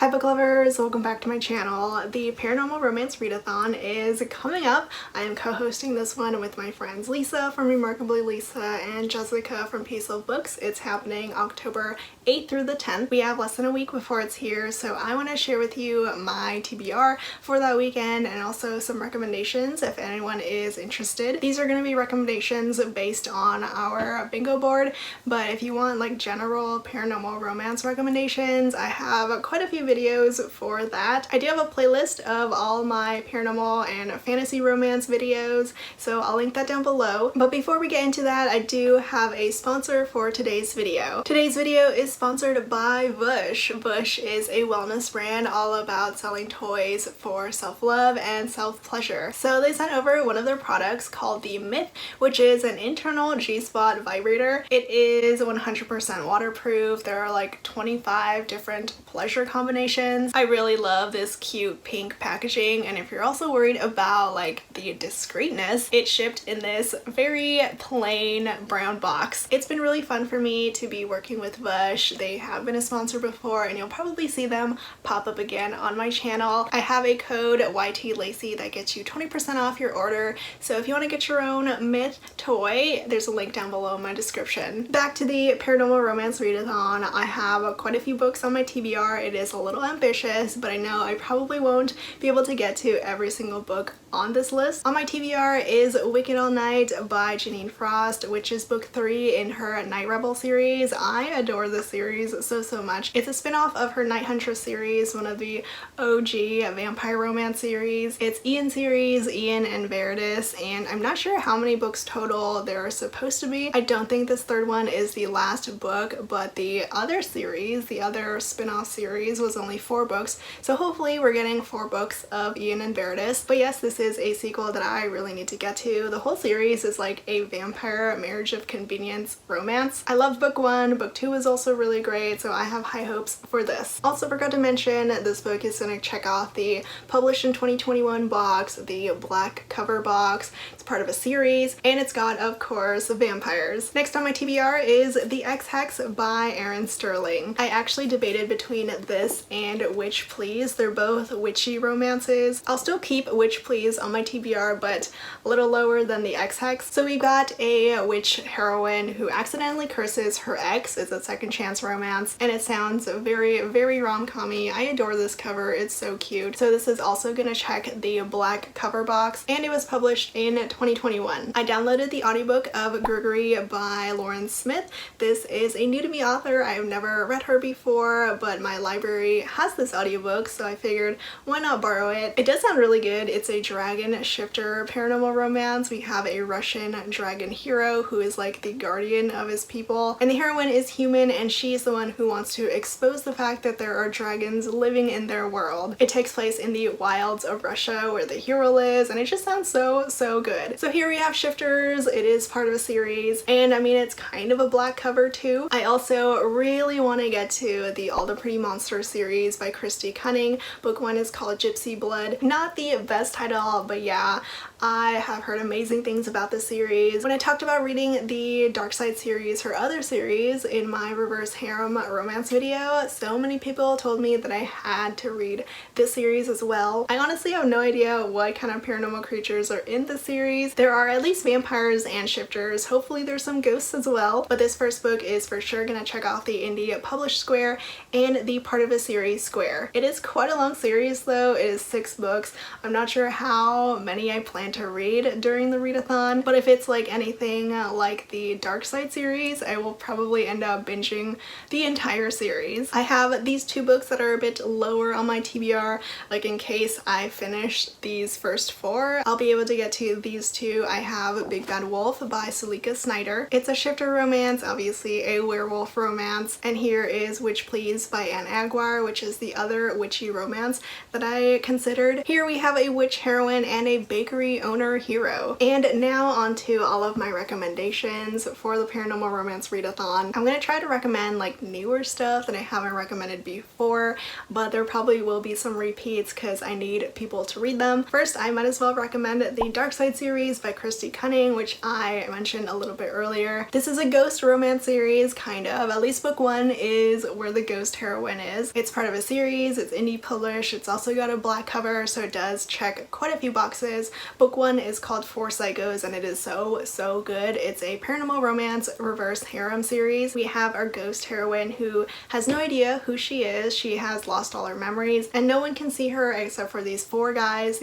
Hi book lovers, welcome back to my channel. The Paranormal Romance Readathon is coming up. I am co-hosting this one with my friends Lisa from Remarkably Lisa and Jessica from Peaceful Books. It's happening October 8th through the 10th. We have less than a week before it's here, so I want to share with you my TBR for that weekend and also some recommendations if anyone is interested. These are going to be recommendations based on our bingo board, but if you want like general paranormal romance recommendations, I have quite a few videos for that. I do have a playlist of all my paranormal and fantasy romance videos, so I'll link that down below. But before we get into that, I do have a sponsor for today's video. Today's video is sponsored by Bush. Bush is a wellness brand all about selling toys for self-love and self-pleasure. So they sent over one of their products called the Myth, which is an internal G-spot vibrator. It is 100% waterproof. There are like 25 different pleasure combinations. I really love this cute pink packaging, and if you're also worried about like the discreetness, it shipped in this very plain brown box. It's been really fun for me to be working with Bush. They have been a sponsor before and you'll probably see them pop up again on my channel. I have a code YT Lacey that gets you 20% off your order, so if you want to get your own Myth toy, there's a link down below in my description. Back to the Paranormal Romance Readathon. I have quite a few books on my TBR. It is a little ambitious, but I know I probably won't be able to get to every single book on this list. On my TBR is Wicked All Night by Jeaniene Frost, which is book 3 in her Night Rebel series. I adore this series so much. It's a spin-off of her Night Huntress series, one of the OG vampire romance series. It's Ian series, Ian and Veritas, and I'm not sure how many books total there are supposed to be. I don't think this third one is the last book, but the other series, the other spin-off series, was only 4 books, so hopefully we're getting 4 books of Ian and Veritas. But yes, this is a sequel that I really need to get to. The whole series is like a vampire marriage of convenience romance. I loved book 1, book 2 is also really great, so I have high hopes for this. Also forgot to mention this book is going to check off the published in 2021 box, the black cover box. It's part of a series, and it's got, of course, vampires. Next on my TBR is The Ex-Hex by Erin Sterling. I actually debated between this and Witch Please. They're both witchy romances. I'll still keep Witch Please on my TBR, but a little lower than the Ex-Hex. So we got a witch heroine who accidentally curses her ex. It's a second chance romance, and it sounds very rom-com-y. I adore this cover. It's so cute. So this is also gonna check the black cover box, and it was published in 2021. I downloaded the audiobook of Gregory by Lauren Smith. This is a new to me author. I've never read her before, but my library has this audiobook, so I figured why not borrow it. It does sound really good. It's a dragon shifter paranormal romance. We have a Russian dragon hero who is like the guardian of his people, and the heroine is human, and she's the one who wants to expose the fact that there are dragons living in their world. It takes place in the wilds of Russia where the hero lives, and it just sounds so good. So here we have shifters. It is part of a series, and I mean it's kind of a black cover too. I also really want to get to the All the Pretty Monsters series by Kristy Cunning. Book 1 is called Gypsy Blood. Not the best title, but yeah, I have heard amazing things about this series. When I talked about reading the Dark Side series, her other series, in my reverse harem romance video, so many people told me that I had to read this series as well. I honestly have no idea what kind of paranormal creatures are in this series. There are at least vampires and shifters. Hopefully there's some ghosts as well, but this first book is for sure gonna check off the indie published square and the part of a series square. It is quite a long series though. It is 6 books. I'm not sure how many I plan to read during the readathon, but if it's like anything like the Dark Side series, I will probably end up binging the entire series. I have these 2 books that are a bit lower on my TBR, like in case I finish these first 4, I'll be able to get to these 2. I have Big Bad Wolf by Salika Snyder. It's a shifter romance, obviously a werewolf romance, and here is Witch Please by Anne Aguirre, which is the other witchy romance that I considered. Here we have a witch heroine heroine and a bakery owner hero. And now on to all of my recommendations for the Paranormal Romance Readathon. I'm gonna try to recommend like newer stuff that I haven't recommended before, but there probably will be some repeats because I need people to read them. First, I might as well recommend the Dark Side series by Kristy Cunning, which I mentioned a little bit earlier. This is a ghost romance series, kind of. At least book one is where the ghost heroine is. It's part of a series, it's indie published, it's also got a black cover, so it does check quite a few boxes. Book one is called Four Psychos and it is so good. It's a paranormal romance reverse harem series. We have our ghost heroine who has no idea who she is. She has lost all her memories and no one can see her except for these four guys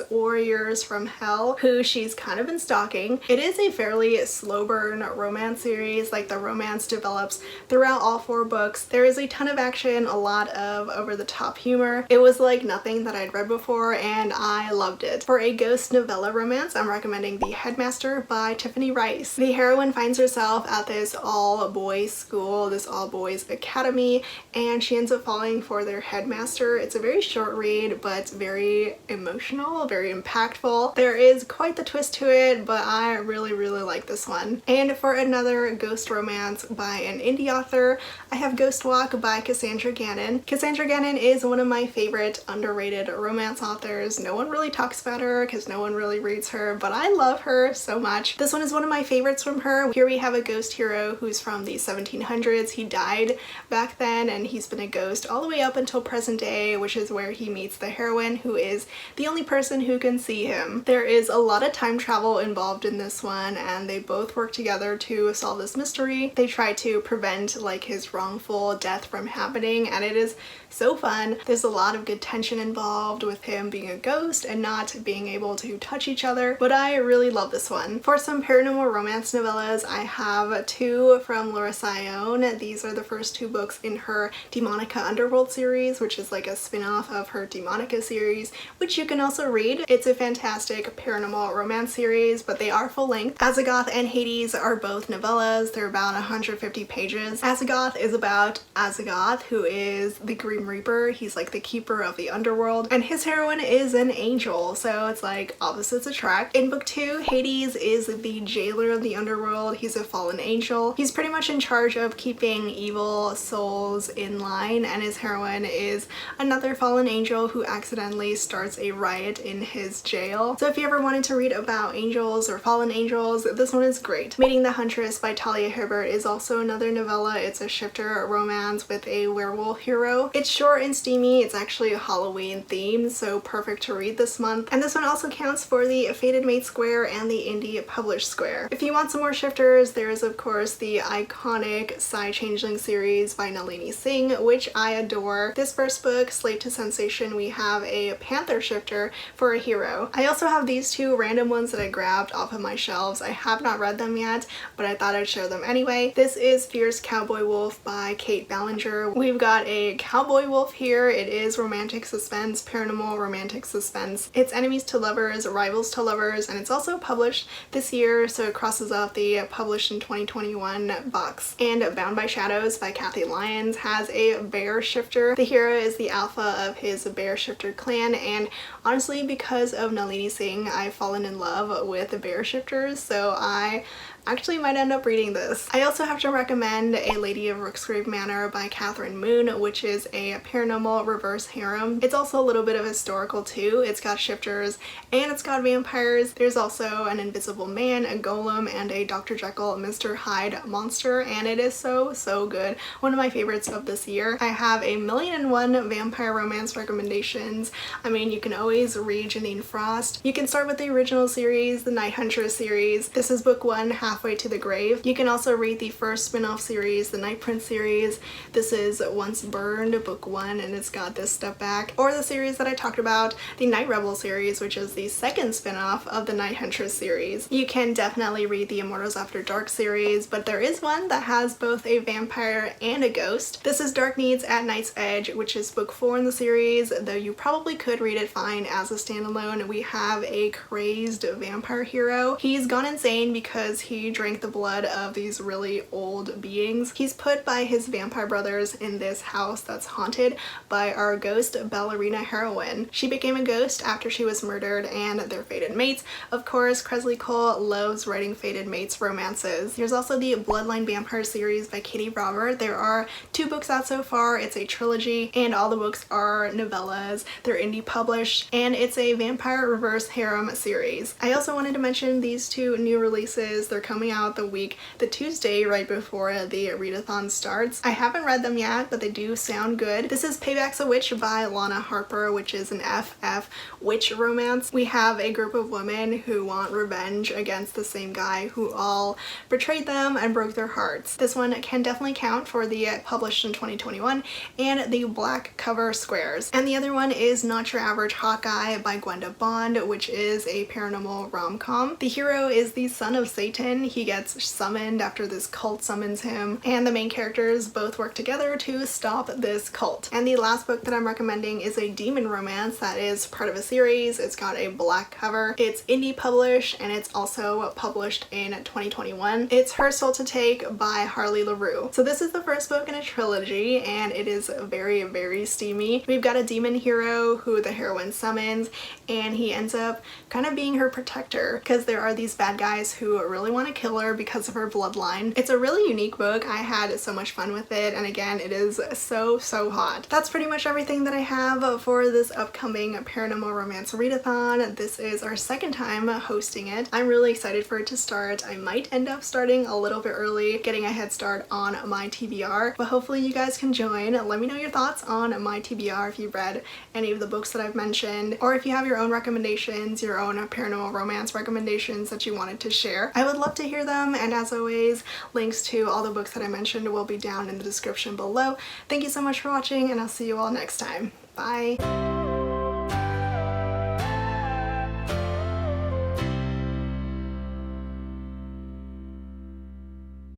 warriors from hell who she's kind of been stalking. It is a fairly slow burn romance series. Like, the romance develops throughout all four books. There is a ton of action, a lot of over-the-top humor. It was like nothing that I'd read before and I loved it. For a ghost novella romance, I'm recommending The Headmaster by Tiffany Rice. The heroine finds herself at this all-boys school, this all-boys academy, and she ends up falling for their headmaster. It's a very short read, but very emotional, very impactful. There is quite the twist to it, but I really like this one. And for another ghost romance by an indie author, I have Ghost Walk by Cassandra Gannon. Cassandra Gannon is one of my favorite underrated romance authors. No one really talks about her because no one really reads her, but I love her so much. This one is one of my favorites from her. Here we have a ghost hero who's from the 1700s. He died back then and he's been a ghost all the way up until present day, which is where he meets the heroine, who is the only person who can see him. There is a lot of time travel involved in this one and they both work together to solve this mystery. They try to prevent like his wrongful death from happening and it is so fun. There's a lot of good tension involved with him being a ghost and not being able to touch each other, but I really love this one. For some paranormal romance novellas, I have two from Laura Sion. These are the first two books in her Demonica Underworld series, which is like a spin-off of her Demonica series, which you can also read. It's a fantastic paranormal romance series, but they are full length. Azagoth and Hades are both novellas. They're about 150 pages. Azagoth is about Azagoth, who is the Grim Reaper. He's like the keeper of the underworld, and his heroine is an angel, so it's like opposites attract. In book two, Hades is the jailer of the underworld. He's a fallen angel. He's pretty much in charge of keeping evil souls in line, and his heroine is another fallen angel who accidentally starts a riot in his jail. So if you ever wanted to read about angels or fallen angels, this one is great. Meeting the Huntress by Talia Hibbert is also another novella. It's a shifter romance with a werewolf hero. It's short and steamy. It's actually Halloween themed, so perfect to read this month. And this one also counts for the Fated Mate Square and the indie published square. If you want some more shifters, there's of course the iconic Psy Changeling series by Nalini Singh, which I adore. This first book, Slave to Sensation, we have a panther shifter for a hero. I also have these two random ones that I grabbed off of my shelves. I have not read them yet, but I thought I'd share them anyway. This is Fierce Cowboy Wolf by Kate Ballinger. We've got a cowboy wolf here. It is romantic suspense, paranormal romantic suspense. It's enemies to lovers, rivals to lovers, and it's also published this year, so it crosses off the published in 2021 box. And Bound by Shadows by Kathy Lyons has a bear shifter. The hero is the alpha of his bear shifter clan, and honestly, because of Nalini Singh, I've fallen in love with bear shifters, so I actually might end up reading this. I also have to recommend A Lady of Rooksgrave Manor by Kathryn Moon, which is a paranormal reverse harem. It's also a little bit of historical too. It's got shifters and it's got vampires. There's also an invisible man, a golem, and a Dr. Jekyll, Mr. Hyde monster, and it is so good. One of my favorites of this year. I have 1,000,001 vampire romance recommendations. I mean, you can always read Jeaniene Frost. You can start with the original series, the Night Huntress series. This is book one, Halfway to the Grave. You can also read the first spin-off series, the Night Prince series. This is Once Burned, book one, and it's got this step back. Or the series that I talked about, the Night Rebel series, which is the second spin-off of the Night Huntress series. You can definitely read the Immortals After Dark series, but there is one that has both a vampire and a ghost. This is Dark Needs at Night's Edge, which is book 4 in the series, though you probably could read it fine as a standalone. We have a crazed vampire hero. He's gone insane because he he drank the blood of these really old beings. He's put by his vampire brothers in this house that's haunted by our ghost ballerina heroine. She became a ghost after she was murdered, and they're fated mates. Of course, Kresley Cole loves writing fated mates romances. There's also the Bloodline Vampire series by Katee Robert. There are 2 books out so far. It's a trilogy, and all the books are novellas. They're indie published, and it's a vampire reverse harem series. I also wanted to mention these 2 new releases. They're coming out the Tuesday right before the Readathon starts. I haven't read them yet, but they do sound good. This is Payback's a Witch by Lana Harper, which is an FF witch romance. We have a group of women who want revenge against the same guy who all betrayed them and broke their hearts. This one can definitely count for the published in 2021 and the black cover squares. And the other one is Not Your Average Hawkeye by Gwenda Bond, which is a paranormal rom-com. The hero is the son of Satan. He gets summoned after this cult summons him, and the main characters both work together to stop this cult. And the last book that I'm recommending is a demon romance that is part of a series. It's got a black cover. It's indie published, and it's also published in 2021. It's Her Soul to Take by Harley laroux. So this is the first book in a trilogy, and it is very, very steamy. We've got a demon hero who the heroine summons, and he ends up kind of being her protector because there are these bad guys who really want to kill her because of her bloodline. It's a really unique book. I had so much fun with it, and again, it is so hot. That's pretty much everything that I have for this upcoming Paranormal Romance Readathon. This is our second time hosting it. I'm really excited for it to start. I might end up starting a little bit early, getting a head start on my TBR, but hopefully you guys can join. Let me know your thoughts on my TBR if you've read any of the books that I've mentioned, or if you have your own recommendations, your own paranormal romance recommendations that you wanted to share. I would love to hear them, and as always, links to all the books that I mentioned will be down in the description below. Thank you so much for watching, and I'll see you all next time. Bye!